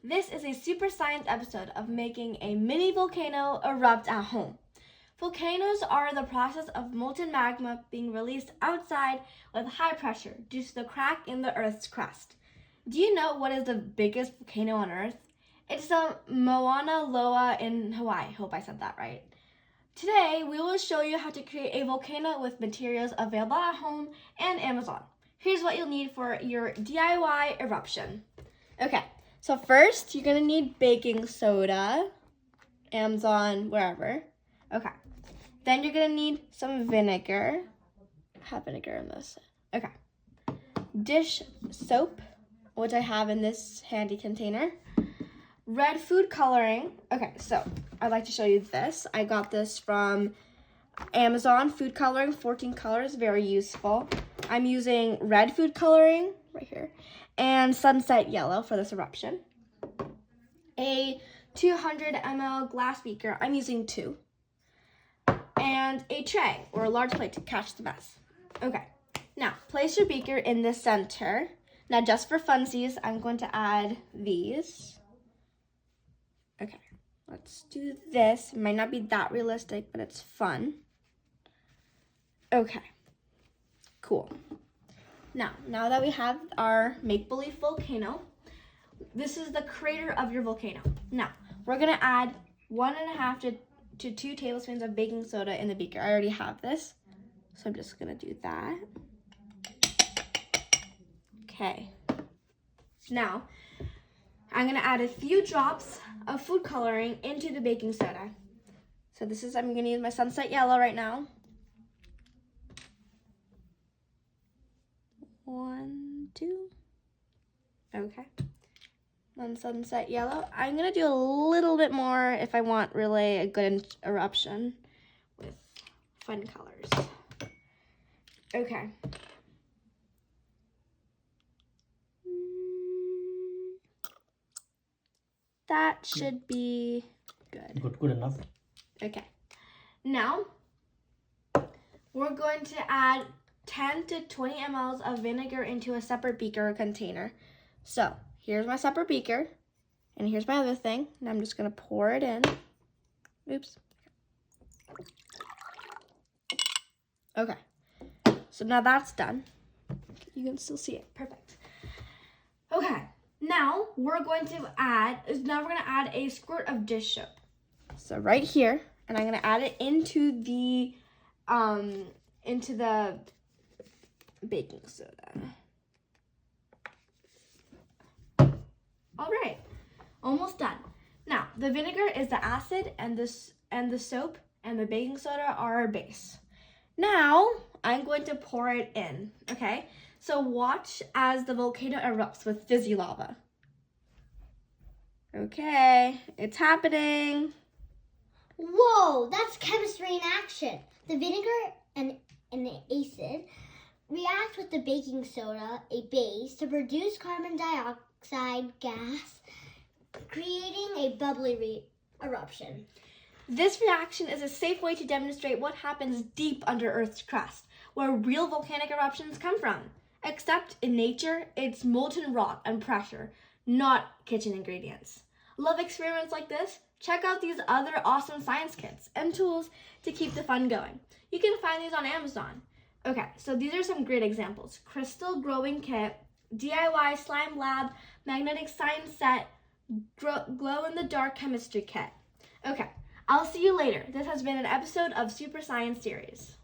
This is a super science episode of making a mini volcano erupt at home. Volcanoes are the process of molten magma being released outside with high pressure due to the crack in the Earth's crust. Do you know what is the biggest volcano on Earth? It's the Mauna Loa in Hawaii. Hope I said that right. Today, we will show you how to create a volcano with materials available at home and Amazon. Here's what you'll need for your DIY eruption. Okay, so first, you're gonna need baking soda, Amazon, wherever. Okay, then you're gonna need some vinegar. I have vinegar in this. Okay, dish soap, which I have in this handy container. Red food coloring. Okay, so I'd like to show you this. I got this from Amazon. Food coloring, 14 colors, very useful. I'm using red food coloring right here and sunset yellow for this eruption. A 200 ml glass beaker. I'm using 2. And a tray or a large plate to catch the mess. Okay, now place your beaker in the center. Now just for funsies, I'm going to add these. Okay, let's do this. It might not be that realistic, but it's fun. Okay, cool. Now that we have our make-believe volcano, this is the crater of your volcano. Now, we're gonna add 1.5 to 2 tablespoons of baking soda in the beaker. I already have this, so I'm just gonna do that. Okay, now, I'm gonna add a few drops of food coloring into the baking soda. So I'm gonna use my sunset yellow right now. 1, 2. Okay. Then sunset yellow. I'm gonna do a little bit more if I want really a good eruption with fun colors. Okay. That should be good. Good enough. Okay. Now, we're going to add 10 to 20 mLs of vinegar into a separate beaker or container. So, here's my separate beaker, and here's my other thing, and I'm just gonna pour it in. Oops. Okay. So now that's done. You can still see it. Perfect. Okay. Now we're going to add a squirt of dish soap. So right here, and I'm gonna add it into the baking soda. All right, almost done. Now the vinegar is the acid, and the soap and the baking soda are our base. Now I'm going to pour it in. Okay. So watch as the volcano erupts with fizzy lava. Okay, it's happening. Whoa, that's chemistry in action. The vinegar and the acid react with the baking soda, a base, to produce carbon dioxide gas, creating a bubbly eruption. This reaction is a safe way to demonstrate what happens deep under Earth's crust, where real volcanic eruptions come from. Except in nature, it's molten rock and pressure, not kitchen ingredients. Love experiments like this? Check out these other awesome science kits and tools to keep the fun going. You can find these on Amazon. Okay, so these are some great examples. Crystal growing kit, DIY slime lab, magnetic science set, glow in the dark chemistry kit. Okay, I'll see you later. This has been an episode of Super Science Series.